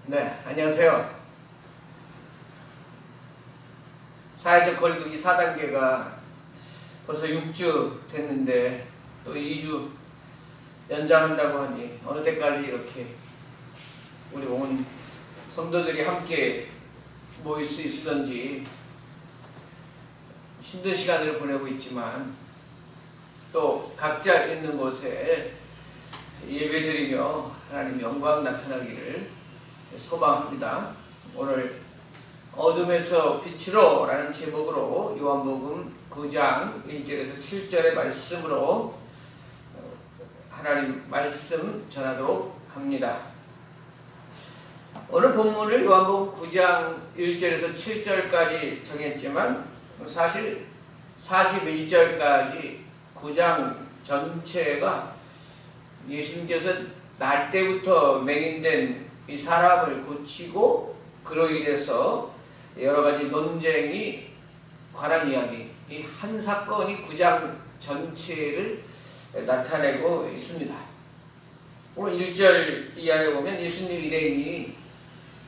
네, 안녕하세요. 사회적 거리두기 4단계가 벌써 6주 됐는데 또 2주 연장한다고 하니 어느 때까지 이렇게 우리 온 성도들이 함께 모일 수 있을런지 힘든 시간을 보내고 있지만 또 각자 있는 곳에 예배드리며 하나님 영광 나타나기를 소망합니다. 오늘 어둠에서 빛으로 라는 제목으로 요한복음 9장 1절에서 7절의 말씀으로 하나님 말씀 전하도록 합니다. 오늘 본문을 요한복음 9장 1절에서 7절까지 정했지만 사실 41절까지 9장 전체가 예수님께서 날 때부터 맹인된 이 사람을 고치고 그로 인해서 여러 가지 논쟁이 관한 이야기, 이 한 사건이 9장 전체를 나타내고 있습니다. 오늘 1절 이하에 보면 예수님 일행이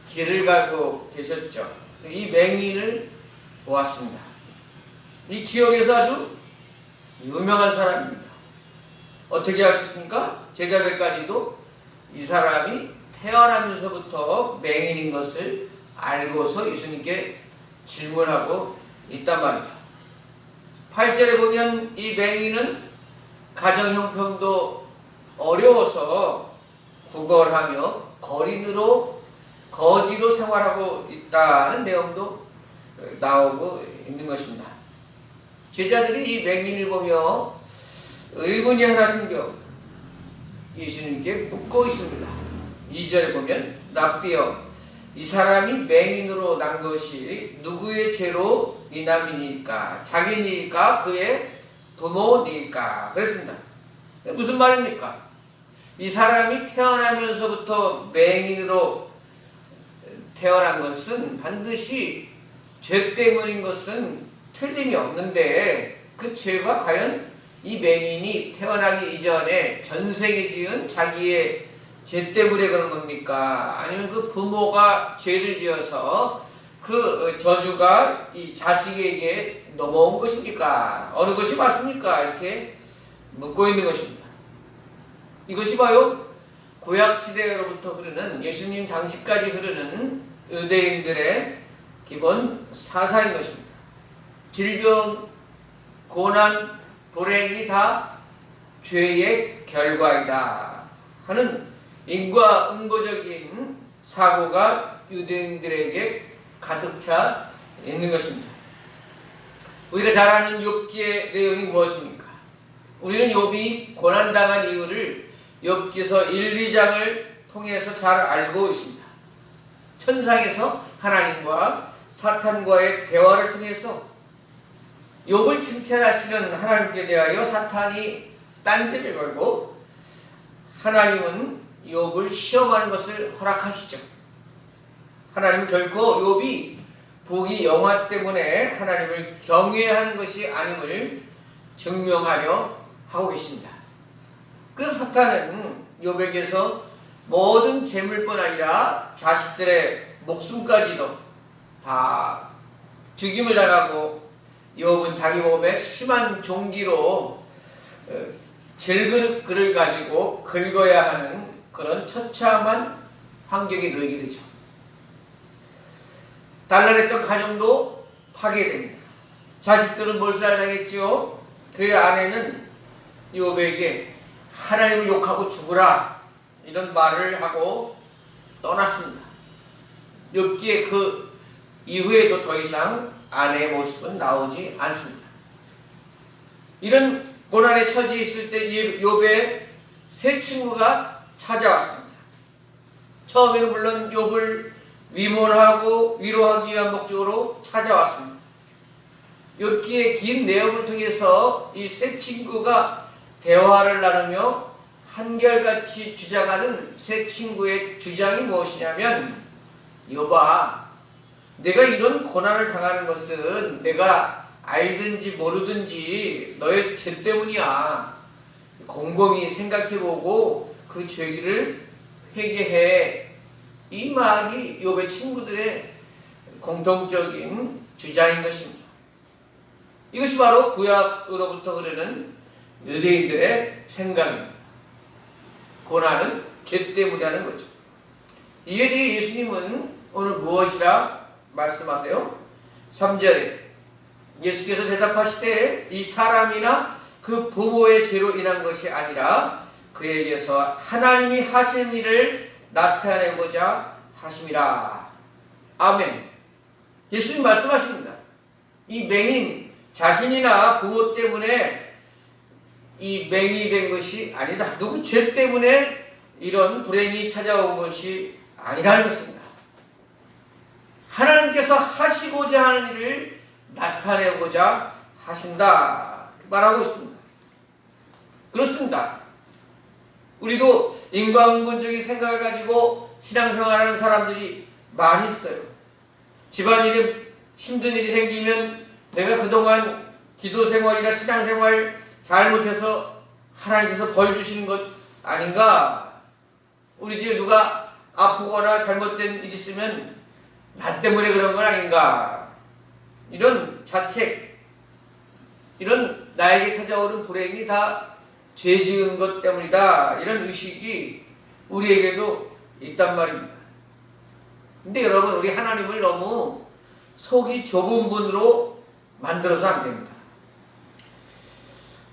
길을 가고 계셨죠. 이 맹인을 보았습니다. 이 지역에서 아주 유명한 사람입니다. 어떻게 하셨습니까? 제자들까지도 이 사람이 태어나면서부터 맹인인 것을 알고서 예수님께 질문하고 있단 말이죠. 8절에 보면 이 맹인은 가정 형편도 어려워서 구걸하며 거지로 생활하고 있다는 내용도 나오고 있는 것입니다. 제자들이 이 맹인을 보며 의문이 하나 생겨 예수님께 묻고 있습니다. 2절에 보면 랍비여, 이 사람이 맹인으로 난 것이 누구의 죄로 인함이니까? 자기니까? 그의 부모니까? 그랬습니다. 무슨 말입니까? 이 사람이 태어나면서부터 맹인으로 태어난 것은 반드시 죄 때문인 것은 틀림이 없는데 그 죄가 과연 이 맹인이 태어나기 이전에 전생에 지은 자기의 죄 때문에 그런 겁니까? 아니면 그 부모가 죄를 지어서 그 저주가 이 자식에게 넘어온 것입니까? 어느 것이 맞습니까? 이렇게 묻고 있는 것입니다. 이것이 바로 구약시대로부터 흐르는 예수님 당시까지 흐르는 유대인들의 기본 사상인 것입니다. 질병, 고난, 불행이 다 죄의 결과이다 하는 인과응보적인 사고가 유대인들에게 가득 차 있는 것입니다. 우리가 잘 아는 욥기의 내용이 무엇입니까? 우리는 욥이 고난당한 이유를 욥기서 1, 2장을 통해서 잘 알고 있습니다. 천상에서 하나님과 사탄과의 대화를 통해서 욥을 칭찬하시는 하나님께 대하여 사탄이 딴지를 걸고 하나님은 욥을 시험하는 것을 허락하시죠. 하나님은 결코 욥이 부귀 영화 때문에 하나님을 경외하는 것이 아님을 증명하려 하고 계십니다. 그래서 사탄은 욥에게서 모든 재물뿐 아니라 자식들의 목숨까지도 다 죽임을 당하고 욥은 자기 몸에 심한 종기로 질그릇을 가지고 긁어야 하는 그런 처참한 환경에 놓이게 되죠. 단란했던 가정도 파괴됩니다. 자식들은 몰살당했죠. 그의 아내는 욥에게 하나님을 욕하고 죽으라 이런 말을 하고 떠났습니다. 욥기에 그 이후에도 더 이상 아내의 모습은 나오지 않습니다. 이런 고난에 처지에 있을 때 욥의 세 친구가 찾아왔습니다. 처음에는 물론 욥을 위문하고 위로하기 위한 목적으로 찾아왔습니다. 욥기의 긴 내용을 통해서 이 세 친구가 대화를 나누며 한결같이 주장하는 세 친구의 주장이 무엇이냐면 욥아, 내가 이런 고난을 당하는 것은 내가 알든지 모르든지 너의 죄 때문이야. 곰곰이 생각해보고 그 죄를 회개해. 이 말이 욥의 친구들의 공통적인 주장인 것입니다. 이것이 바로 구약으로부터 흐르는 유대인들의 생각입니다. 고난은 죄 때문이라는 거죠. 이에 대해 예수님은 오늘 무엇이라 말씀하세요? 3절에 예수께서 대답하시되 이 사람이나 그 부모의 죄로 인한 것이 아니라 그에게서 하나님이 하신 일을 나타내고자 하심이라. 아멘. 예수님 말씀하십니다. 이 맹인 자신이나 부모 때문에 이 맹인이 된 것이 아니다. 누구 죄 때문에 이런 불행이 찾아온 것이 아니라는 것입니다. 하나님께서 하시고자 하는 일을 나타내고자 하신다 말하고 있습니다. 그렇습니다. 우리도 인과응보적인 생각을 가지고 신앙생활하는 사람들이 많이 있어요. 집안일에 힘든 일이 생기면 내가 그동안 기도생활이나 신앙생활 잘못해서 하나님께서 벌 주시는 것 아닌가? 우리 집에 누가 아프거나 잘못된 일이 있으면 나 때문에 그런 건 아닌가? 이런 자책, 이런 나에게 찾아오는 불행이 다 죄 지은 것 때문이다. 이런 의식이 우리에게도 있단 말입니다. 근데 여러분, 우리 하나님을 너무 속이 좁은 분으로 만들어서 안 됩니다.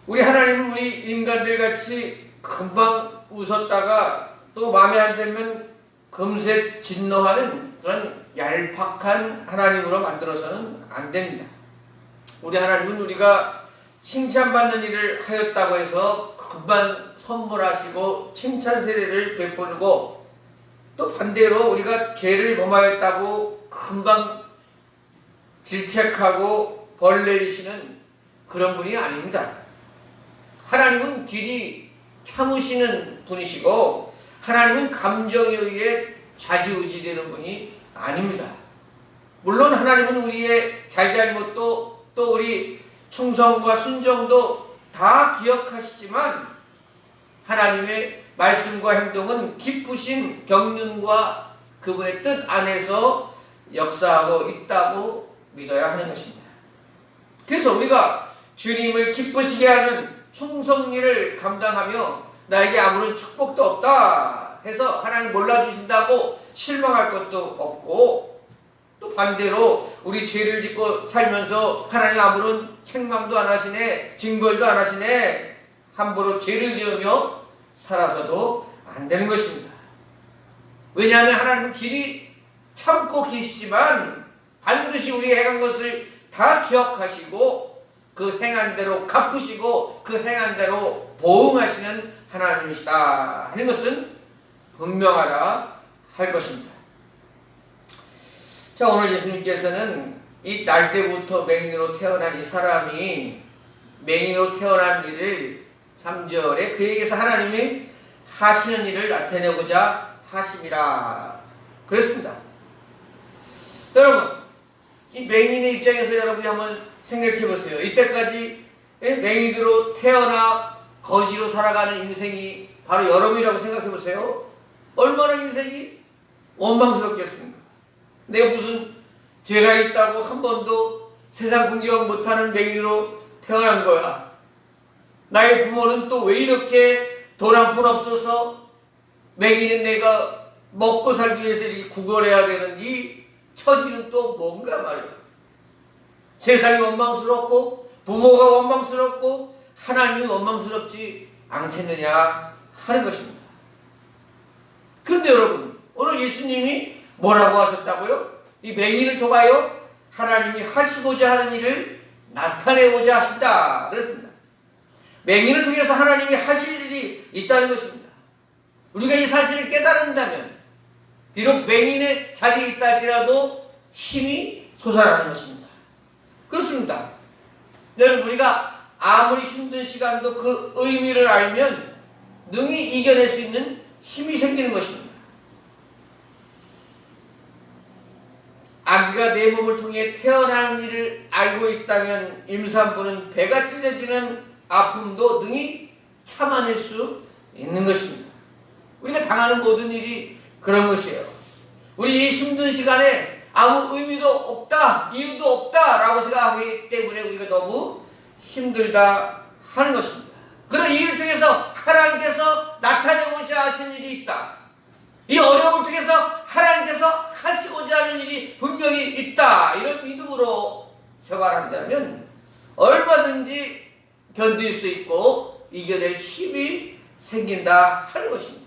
우리 하나님은 우리 인간들 같이 금방 웃었다가 또 마음에 안 들면 금세 진노하는 그런 얄팍한 하나님으로 만들어서는 안 됩니다. 우리 하나님은 우리가 칭찬받는 일을 하였다고 해서 금방 선물하시고 칭찬 세례를 베풀고, 또 반대로 우리가 죄를 범하였다고 금방 질책하고 벌 내리시는 그런 분이 아닙니다. 하나님은 길이 참으시는 분이시고 하나님은 감정에 의해 좌지우지되는 분이 아닙니다. 물론 하나님은 우리의 잘잘못도 또 우리 충성과 순종도 다 기억하시지만 하나님의 말씀과 행동은 기쁘신 경륜과 그분의 뜻 안에서 역사하고 있다고 믿어야 하는 것입니다. 그래서 우리가 주님을 기쁘시게 하는 충성일을 감당하며 나에게 아무런 축복도 없다 해서 하나님 몰라주신다고 실망할 것도 없고, 또 반대로 우리 죄를 짓고 살면서 하나님 아무런 책망도 안 하시네, 징벌도 안 하시네, 함부로 죄를 지으며 살아서도 안 되는 것입니다. 왜냐하면 하나님은 길이 참고 계시지만 반드시 우리 행한 것을 다 기억하시고 그 행한 대로 갚으시고 그 행한 대로 보응하시는 하나님이시다 하는 것은 분명하다 할 것입니다. 자, 오늘 예수님께서는 이 날 때부터 맹인으로 태어난 이 사람이 맹인으로 태어난 일을 3절에 그에게서 하나님이 하시는 일을 나타내고자 하심이라 그랬습니다. 여러분, 이 맹인의 입장에서 여러분이 한번 생각해 보세요. 이때까지 맹인으로 태어나 거지로 살아가는 인생이 바로 여러분이라고 생각해 보세요. 얼마나 인생이 원망스럽겠습니까? 내가 무슨 죄가 있다고 한 번도 세상 구경 못하는 맹인으로 태어난 거야. 나의 부모는 또 왜 이렇게 돈 한 푼 없어서 맹인은 내가 먹고 살기 위해서 이렇게 구걸해야 되는 이 처지는 또 뭔가 말이야. 세상이 원망스럽고 부모가 원망스럽고 하나님이 원망스럽지 않겠느냐 하는 것입니다. 그런데 여러분, 오늘 예수님이 뭐라고 하셨다고요? 이 맹인을 통하여 하나님이 하시고자 하는 일을 나타내고자 하신다 그랬습니다. 맹인을 통해서 하나님이 하실 일이 있다는 것입니다. 우리가 이 사실을 깨달은다면 비록 맹인의 자리에 있다 할지라도 힘이 솟아나는 것입니다. 그렇습니다. 여러분, 우리가 아무리 힘든 시간도 그 의미를 알면 능히 이겨낼 수 있는 힘이 생기는 것입니다. 아기가 내 몸을 통해 태어나는 일을 알고 있다면 임산부는 배가 찢어지는 아픔도 능히 참아낼 수 있는 것입니다. 우리가 당하는 모든 일이 그런 것이에요. 우리 힘든 시간에 아무 의미도 없다, 이유도 없다라고 생각하기 때문에 우리가 너무 힘들다 하는 것입니다. 그런 이유를 통해서 하나님께서 나타내고자 하신 일이 있다. 이 어려움을 통해서 하나님께서 하시고자 하는 일이 분명히 있다. 이런 믿음으로 생활한다면 얼마든지 견딜 수 있고 이겨낼 힘이 생긴다 하는 것입니다.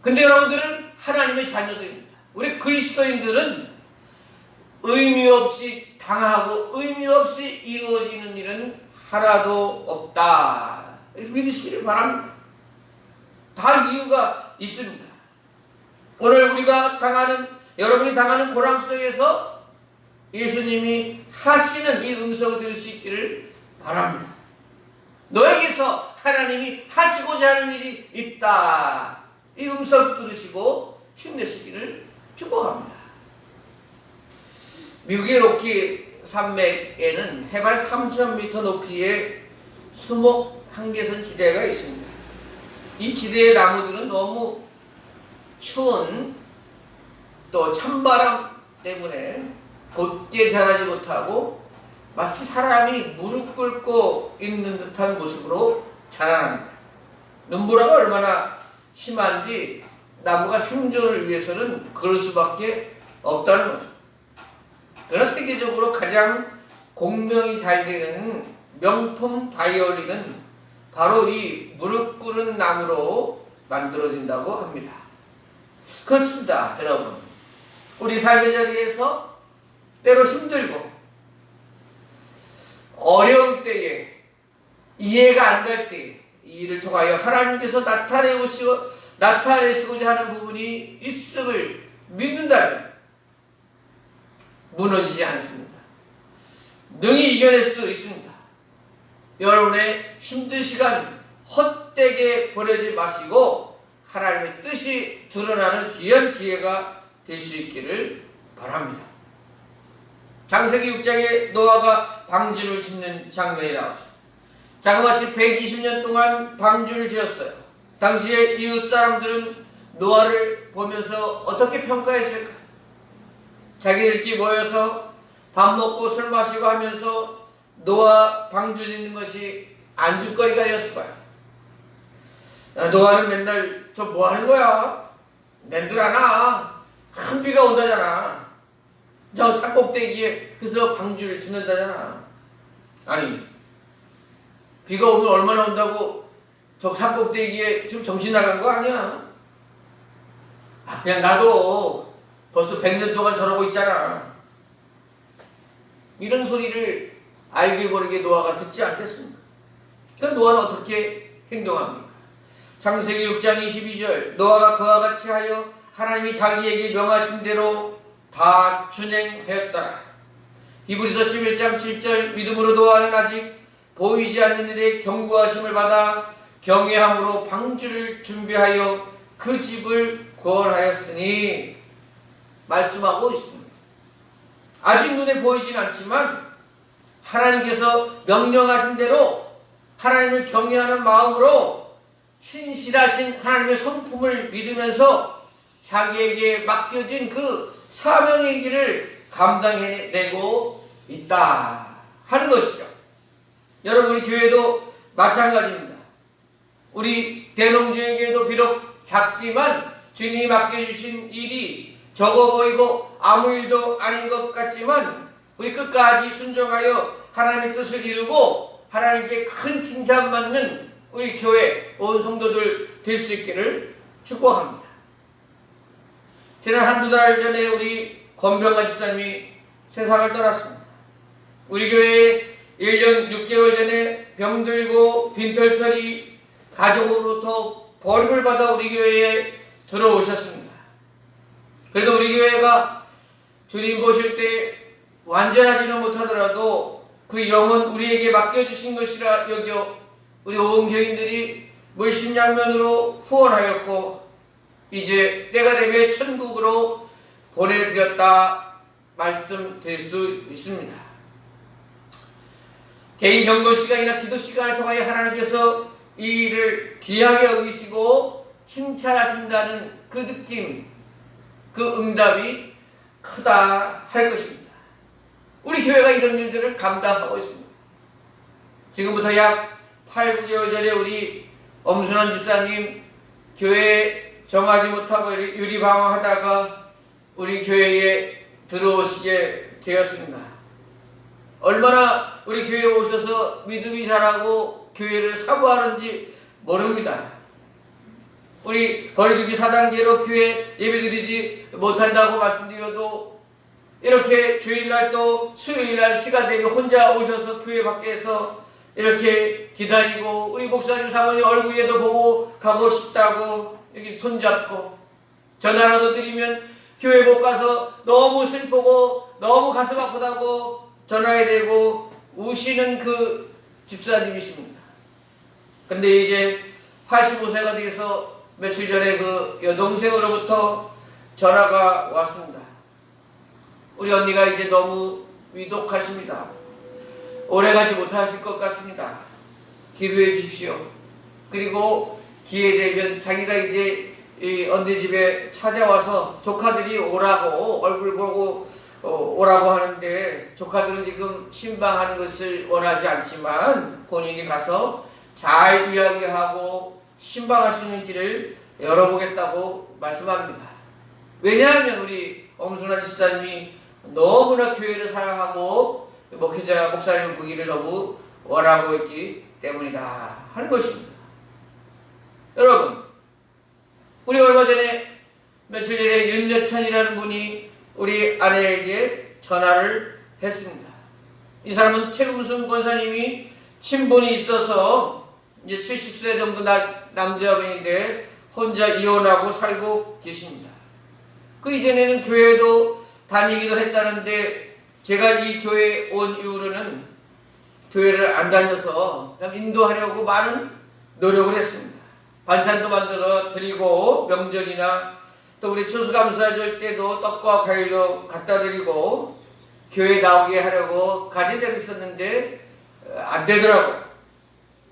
근데 여러분들은 하나님의 자녀들입니다. 우리 그리스도인들은 의미 없이 당하고 의미 없이 이루어지는 일은 하나도 없다. 이렇게 믿으시기를 바랍니다. 다 이유가 있습니다. 오늘 우리가 여러분이 당하는 고난 속에서 예수님이 하시는 이 음성을 들을 수 있기를 바랍니다. 너에게서 하나님이 하시고자 하는 일이 있다. 이 음성 들으시고 힘내시기를 축복합니다. 미국의 로키 산맥에는 해발 3,000m 높이의 수목 한계선 지대가 있습니다. 이 지대의 나무들은 너무 추운 또 찬바람 때문에 곧게 자라지 못하고 마치 사람이 무릎 꿇고 있는 듯한 모습으로 자라납니다. 눈보라가 얼마나 심한지 나무가 생존을 위해서는 그럴 수밖에 없다는 거죠. 그러나 세계적으로 가장 공명이 잘 되는 명품 바이올린은 바로 이 무릎 꿇은 나무로 만들어진다고 합니다. 그렇습니다, 여러분. 우리 삶의 자리에서 때로 힘들고 어려울 때에 이해가 안 갈 때에 이 일을 통하여 하나님께서 나타내시고자 하는 부분이 있음을 믿는다면 무너지지 않습니다. 능히 이겨낼 수 있습니다. 여러분의 힘든 시간 헛되게 보내지 마시고 하나님의 뜻이 드러나는 귀한 기회가 될 수 있기를 바랍니다. 창세기 6장에 노아가 방주를 짓는 장면이 나오죠. 자그마치 120년 동안 방주를 지었어요. 당시에 이웃 사람들은 노아를 보면서 어떻게 평가했을까? 자기들끼리 모여서 밥 먹고 술 마시고 하면서 노아 방주 짓는 것이 안주거리가 되었을 거야. 노아는 맨날 저 뭐 하는 거야? 맨들 안 와. 큰 비가 온다잖아. 저 산꼭대기에 그래서 방주를 짓는다잖아. 아니, 비가 오면 얼마나 온다고 저 산꼭대기에 지금 정신 나간 거 아니야? 그냥 나도 벌써 100년 동안 저러고 있잖아. 이런 소리를 알게 모르게 노아가 듣지 않겠습니까? 그럼 노아는 어떻게 행동합니까? 창세기 6장 22절 노아가 그와 같이 하여 하나님이 자기에게 명하신 대로 다 준행하였더라. 히브리서 11장 7절 믿음으로 노아는 아직 보이지 않는 일에 경고하심을 받아 경외함으로 방주를 준비하여 그 집을 구원하였으니 말씀하고 있습니다. 아직 눈에 보이진 않지만 하나님께서 명령하신 대로 하나님을 경외하는 마음으로 신실하신 하나님의 성품을 믿으면서 자기에게 맡겨진 그 사명의 길을 감당해내고 있다 하는 것이죠. 여러분, 우리 교회도 마찬가지입니다. 우리 대농주의 교회도 비록 작지만 주님이 맡겨주신 일이 적어 보이고 아무 일도 아닌 것 같지만 우리 끝까지 순종하여 하나님의 뜻을 이루고 하나님께 큰 칭찬받는 우리 교회 온 성도들 될 수 있기를 축복합니다. 지난 한두 달 전에 우리 권병관 집사님이 세상을 떠났습니다. 우리 교회에 1년 6개월 전에 병들고 빈털털이 가족으로부터 버림을 받아 우리 교회에 들어오셨습니다. 그래도 우리 교회가 주님 보실 때 완전하지는 못하더라도 그 영은 우리에게 맡겨주신 것이라 여겨 우리 온 교인들이 물심양면으로 후원하였고 이제 때가 되면 천국으로 보내드렸다 말씀드릴 수 있습니다. 개인 경건 시간이나 기도 시간을 통하여 하나님께서 이 일을 귀하게 여기시고 칭찬하신다는 그 느낌, 그 응답이 크다 할 것입니다. 우리 교회가 이런 일들을 감당하고 있습니다. 지금부터 약 8, 9개월 전에 우리 엄순환 집사님 교회에 정하지 못하고 유리방황하다가 우리 교회에 들어오시게 되었습니다. 얼마나 우리 교회에 오셔서 믿음이 자라고 교회를 사모하는지 모릅니다. 우리 거리두기 4단계로 교회 예배드리지 못한다고 말씀드려도 이렇게 주일날 또 수요일날 시간 되면 혼자 오셔서 교회 밖에서 이렇게 기다리고 우리 목사님 사모님 얼굴에도 보고 가고 싶다고 이렇게 손잡고 전화라도 드리면 교회 못 가서 너무 슬프고 너무 가슴 아프다고 전화해 대고 우시는 그 집사님이십니다. 그런데 이제 85세가 돼서 며칠 전에 그 여동생으로부터 전화가 왔습니다. 우리 언니가 이제 너무 위독하십니다. 오래가지 못하실 것 같습니다. 기도해 주십시오. 그리고 기회 되면 자기가 이제 이 언니 집에 찾아와서 조카들이 오라고 얼굴 보고 오라고 하는데 조카들은 지금 신방하는 것을 원하지 않지만 본인이 가서 잘 이야기하고 신방할 수 있는 길을 열어보겠다고 말씀합니다. 왜냐하면 우리 엄순환 집사님이 너무나 교회를 사랑하고 목사님 보기를 너무 원하고 있기 때문이다 하는 것입니다. 여러분, 우리 얼마 전에 며칠 전에 윤여천이라는 분이 우리 아내에게 전화를 했습니다. 이 사람은 최금순 권사님이 친분이 있어서 이제 70세 정도 남자분인데 혼자 이혼하고 살고 계십니다. 그 이전에는 교회도 다니기도 했다는데 제가 이 교회에 온 이후로는 교회를 안 다녀서 그냥 인도하려고 많은 노력을 했습니다. 반찬도 만들어 드리고 명절이나 또 우리 추수감사절 때도 떡과 과일도 갖다 드리고 교회 나오게 하려고 가지고 있었는데 안 되더라고요.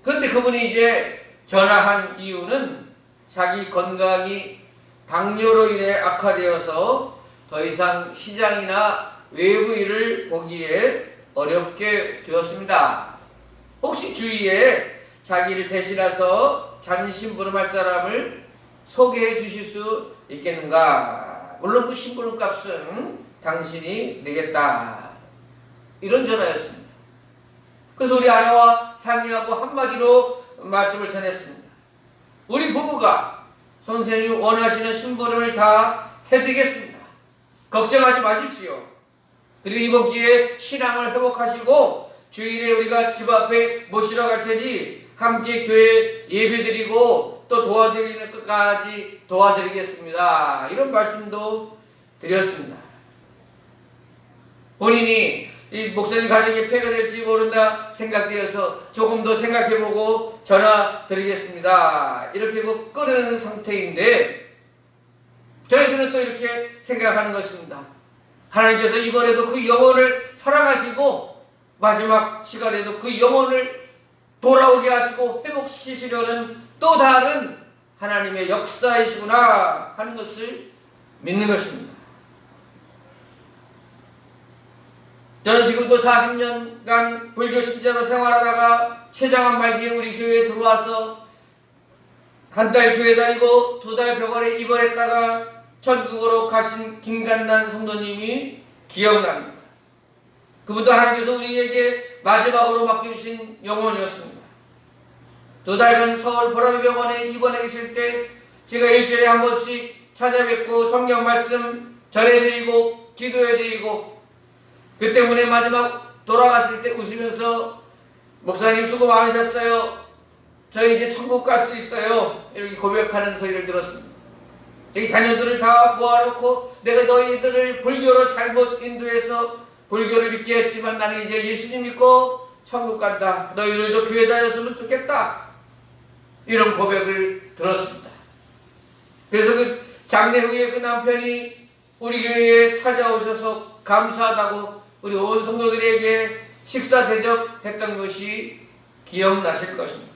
그런데 그분이 이제 전화한 이유는 자기 건강이 당뇨로 인해 악화되어서 더 이상 시장이나 외부 일을 보기에 어렵게 되었습니다. 혹시 주위에 자기를 대신해서 잔신부름할 사람을 소개해 주실 수 있겠는가? 물론 그 신부름 값은 당신이 내겠다. 이런 전화였습니다. 그래서 우리 아내와 상의하고 한마디로 말씀을 전했습니다. 우리 부부가 선생님 원하시는 신부름을 다 해드리겠습니다. 걱정하지 마십시오. 그리고 이번 기회에 신앙을 회복하시고 주일에 우리가 집 앞에 모시러 갈 테니 함께 교회 예배드리고 또 도와드리는 끝까지 도와드리겠습니다. 이런 말씀도 드렸습니다. 본인이 이 목사님 가정에 폐가 될지 모른다 생각되어서 조금 더 생각해보고 전화 드리겠습니다. 이렇게 끊은 상태인데 저희들은 또 이렇게 생각하는 것입니다. 하나님께서 이번에도 그 영혼을 사랑하시고 마지막 시간에도 그 영혼을 돌아오게 하시고 회복시키시려는 또 다른 하나님의 역사이시구나 하는 것을 믿는 것입니다. 저는 지금도 40년간 불교 신자로 생활하다가 췌장암 말기에 우리 교회에 들어와서 한 달 교회 다니고 2달 병원에 입원했다가 천국으로 가신 김간난 성도님이 기억납니다. 그분도 하나님께서 우리에게 마지막으로 맡겨주신 영혼이었습니다. 2달간 서울 보라비 병원에 입원해 계실 때 제가 일주일에 한 번씩 찾아뵙고 성경 말씀 전해드리고 기도해드리고 그 때문에 마지막 돌아가실 때 웃으면서 목사님 수고 많으셨어요. 저희 이제 천국 갈 수 있어요. 이렇게 고백하는 소리를 들었습니다. 여기 자녀들을 다 모아놓고 내가 너희들을 불교로 잘못 인도해서 불교를 믿게 했지만 나는 이제 예수님 믿고 천국 간다. 너희들도 교회 다녔으면 좋겠다. 이런 고백을 들었습니다. 그래서 그 장례 후에 그 남편이 우리 교회에 찾아오셔서 감사하다고 우리 온 성도들에게 식사 대접했던 것이 기억나실 것입니다.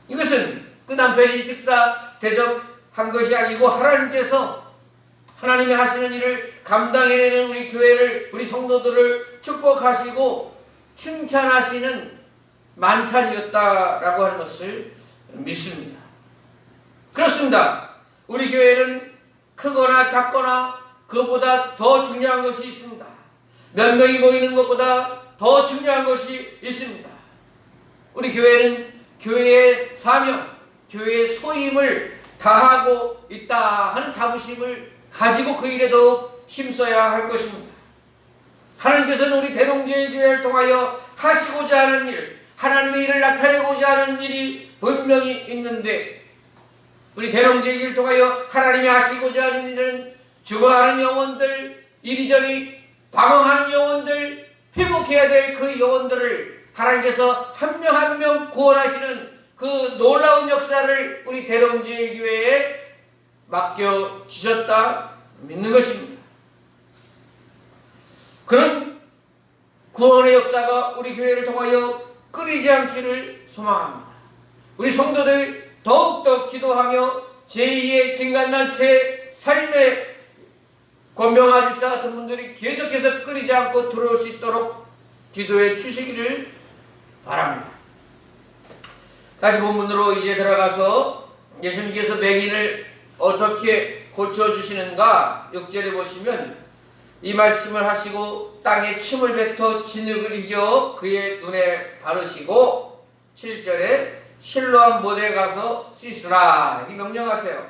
이것은 그 남편이 식사 대접한 것이 아니고 하나님께서 하나님이 하시는 일을 감당해내는 우리 교회를, 우리 성도들을 축복하시고 칭찬하시는 만찬이었다라고 하는 것을 믿습니다. 그렇습니다. 우리 교회는 크거나 작거나 그것보다 더 중요한 것이 있습니다. 몇 명이 모이는 것보다 더 중요한 것이 있습니다. 우리 교회는 교회의 사명, 교회의 소임을 다하고 있다 하는 자부심을 가지고 그 일에 더욱 힘써야 할 것입니다. 하나님께서는 우리 대동제일교회를 통하여 하시고자 하는 일, 하나님의 일을 나타내고자 하는 일이 분명히 있는데, 우리 대동제일교회를 통하여 하나님이 하시고자 하는 일은 죽어가는 영혼들, 이리저리 방황하는 영혼들, 회복해야 될 그 영혼들을 하나님께서 한 명 한 명 구원하시는 그 놀라운 역사를 우리 대동제일교회에 맡겨주셨다 믿는 것입니다. 그런 구원의 역사가 우리 교회를 통하여 끊이지 않기를 소망합니다. 우리 성도들 더욱더 기도하며 제2의 김간단체 삶의 권명아지사 같은 분들이 계속해서 끊이지 않고 들어올 수 있도록 기도해 주시기를 바랍니다. 다시 본문으로 이제 들어가서 예수님께서 맹인을 어떻게 고쳐주시는가 6절에 보시면 이 말씀을 하시고 땅에 침을 뱉어 진흙을 이겨 그의 눈에 바르시고 7절에 실로암 못에 가서 씻으라 이 명령하세요.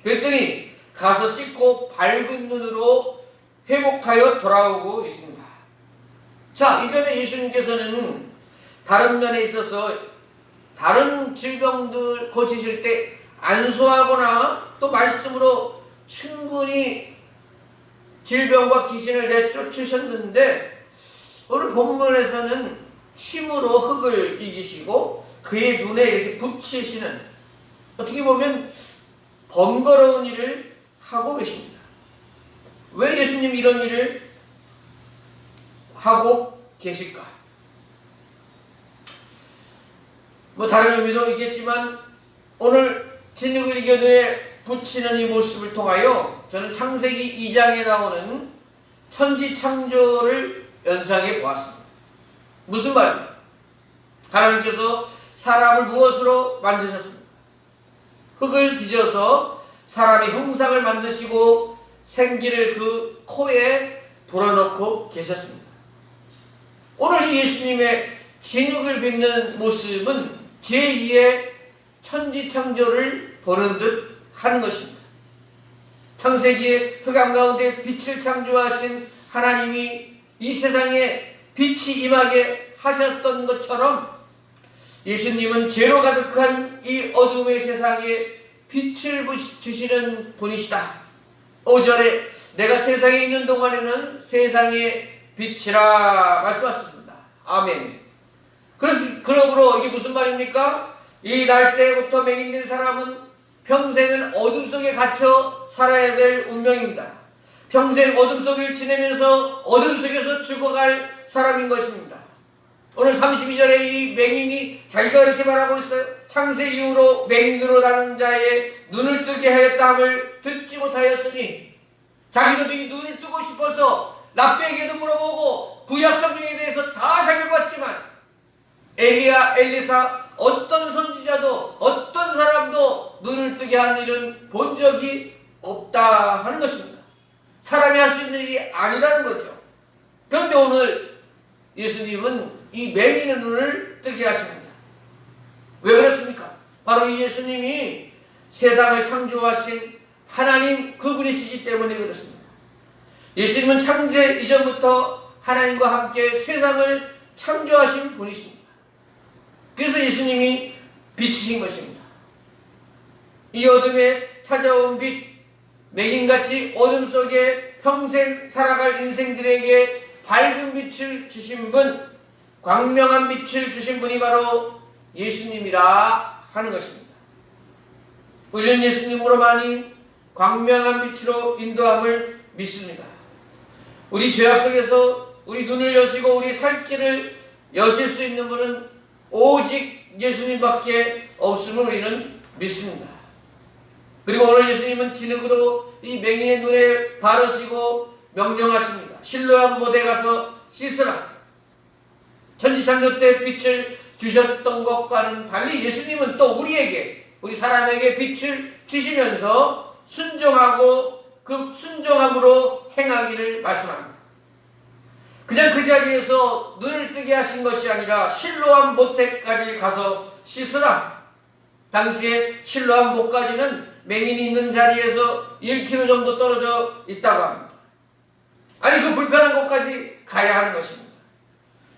그랬더니 가서 씻고 밝은 눈으로 회복하여 돌아오고 있습니다. 자, 이전에 예수님께서는 다른 면에 있어서 다른 질병들 고치실 때 안수하거나 또 말씀으로 충분히 질병과 귀신을 내쫓으셨는데, 오늘 본문에서는 침으로 흙을 이기시고 그의 눈에 이렇게 붙이시는, 어떻게 보면 번거로운 일을 하고 계십니다. 왜 예수님이 이런 일을 하고 계실까? 뭐 다른 의미도 있겠지만 오늘 진흙을 이겨 눈에 붙이는 이 모습을 통하여 저는 창세기 2장에 나오는 천지창조를 연상해 보았습니다. 무슨 말입니까? 하나님께서 사람을 무엇으로 만드셨습니까? 흙을 빚어서 사람의 형상을 만드시고 생기를 그 코에 불어넣고 계셨습니다. 오늘 이 예수님의 진흙을 빚는 모습은 제2의 천지창조를 보는 듯 하는 것입니다. 창세기의 흑암 가운데 빛을 창조하신 하나님이 이 세상에 빛이 임하게 하셨던 것처럼 예수님은 죄로 가득한 이 어둠의 세상에 빛을 주시는 분이시다. 5절에 내가 세상에 있는 동안에는 세상의 빛이라 말씀하셨습니다. 아멘. 그러므로 이게 무슨 말입니까? 이 날 때부터 맹인된 사람은 평생은 어둠 속에 갇혀 살아야 될 운명입니다. 평생 어둠 속을 지내면서 어둠 속에서 죽어갈 사람인 것입니다. 오늘 32절에 이 맹인이 자기가 이렇게 말하고 있어요. 창세 이후로 맹인으로 나는 자의 눈을 뜨게 하였다함을 듣지 못하였으니, 자기도 이 눈을 뜨고 싶어서 랍비에게도 물어보고 구약 성경에 대해서 다 살펴봤지만 엘리야, 엘리사, 어떤 선지자도 어떤 사람도 눈을 뜨게 한 일은 본 적이 없다 하는 것입니다. 사람이 할 수 있는 일이 아니라는 거죠. 그런데 오늘 예수님은 이 맹인의 눈을 뜨게 하십니다. 왜 그렇습니까? 바로 이 예수님이 세상을 창조하신 하나님 그분이시기 때문에 그렇습니다. 예수님은 창세 이전부터 하나님과 함께 세상을 창조하신 분이십니다. 그래서 예수님이 빛이신 것입니다. 이 어둠에 찾아온 빛, 맹인같이 어둠 속에 평생 살아갈 인생들에게 밝은 빛을 주신 분, 광명한 빛을 주신 분이 바로 예수님이라 하는 것입니다. 우리는 예수님으로만이 광명한 빛으로 인도함을 믿습니다. 우리 죄악 속에서 우리 눈을 여시고 우리 살 길을 여실 수 있는 분은 오직 예수님밖에 없음을 우리는 믿습니다. 그리고 오늘 예수님은 진흙으로 이 맹인의 눈에 바르시고 명령하십니다. 실로암 못에 가서 씻으라. 천지창조 때 빛을 주셨던 것과는 달리 예수님은 또 우리에게, 우리 사람에게 빛을 주시면서 순종하고 그 순종함으로 행하기를 말씀합니다. 그냥 그 자리에서 눈을 뜨게 하신 것이 아니라 실로암 못에까지 가서 씻으라. 당시에 실로암 못까지는 맹인이 있는 자리에서 1km 정도 떨어져 있다고 합니다. 아니, 그 불편한 곳까지 가야 하는 것입니다.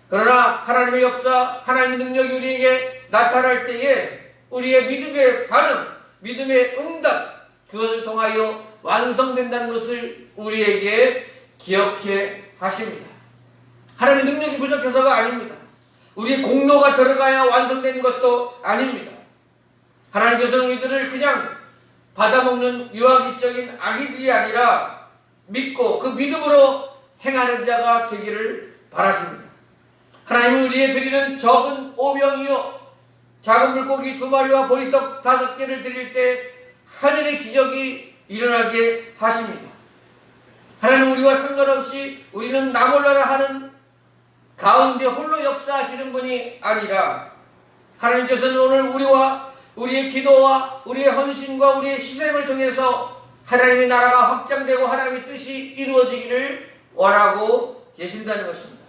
그러나 하나님의 역사, 하나님의 능력이 우리에게 나타날 때에 우리의 믿음의 반응, 믿음의 응답, 그것을 통하여 완성된다는 것을 우리에게 기억해 하십니다. 하나님의 능력이 부족해서가 아닙니다. 우리의 공로가 들어가야 완성된 것도 아닙니다. 하나님께서는 우리들을 그냥 받아먹는 유아기적인 아기들이 아니라 믿고 그 믿음으로 행하는 자가 되기를 바라십니다. 하나님은 우리에 드리는 적은 오병이요 작은 물고기 2마리와 보리떡 5개를 드릴 때 하늘의 기적이 일어나게 하십니다. 하나님은 우리와 상관없이 우리는 나 몰라라 하는 가운데 홀로 역사하시는 분이 아니라 하나님께서는 오늘 우리와 우리의 기도와 우리의 헌신과 우리의 희생을 통해서 하나님의 나라가 확장되고 하나님의 뜻이 이루어지기를 원하고 계신다는 것입니다.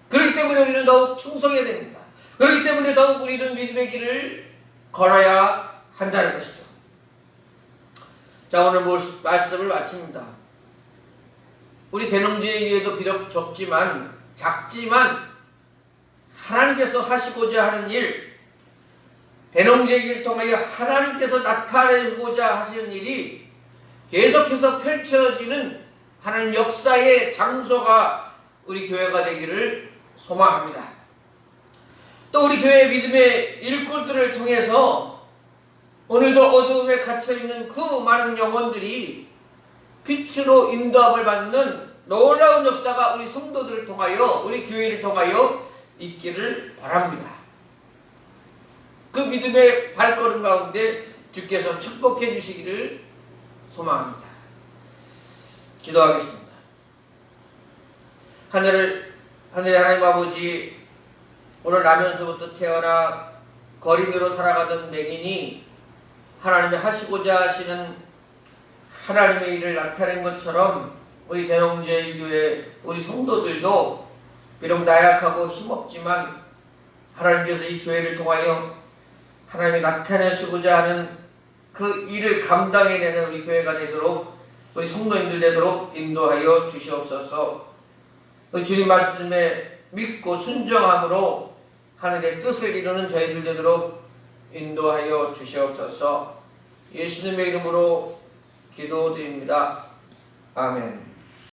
그렇기 때문에 우리는 더욱 충성해야 됩니다. 그렇기 때문에 더욱 우리는 믿음의 길을 걸어야 한다는 것이죠. 자, 오늘 말씀을 마칩니다. 우리 대농제의회도 비록 작지만 하나님께서 하시고자 하는 일, 대농제의회를 통하여 하나님께서 나타내고자 하시는 일이 계속해서 펼쳐지는 하나님 역사의 장소가 우리 교회가 되기를 소망합니다. 또 우리 교회 믿음의 일꾼들을 통해서 오늘도 어두움에 갇혀있는 그 많은 영혼들이 빛으로 인도함을 받는 놀라운 역사가 우리 성도들을 통하여, 우리 교회를 통하여 있기를 바랍니다. 그 믿음의 발걸음 가운데 주께서 축복해 주시기를 소망합니다. 기도하겠습니다. 하늘의 하나님 아버지, 오늘 나면서부터 태어나 거린으로 살아가던 맹인이 하나님이 하시고자 하시는 하나님의 일을 나타낸 것처럼 우리 대농제일교회 우리 성도들도 비록 나약하고 힘없지만 하나님께서 이 교회를 통하여 하나님이 나타내시고자 하는 그 일을 감당해내는 우리 교회가 되도록, 우리 성도님들 되도록 인도하여 주시옵소서. 주님 말씀에 믿고 순종함으로 하나님의 뜻을 이루는 저희들 되도록 인도하여 주시옵소서. 예수님의 이름으로 기도드립니다. 아멘.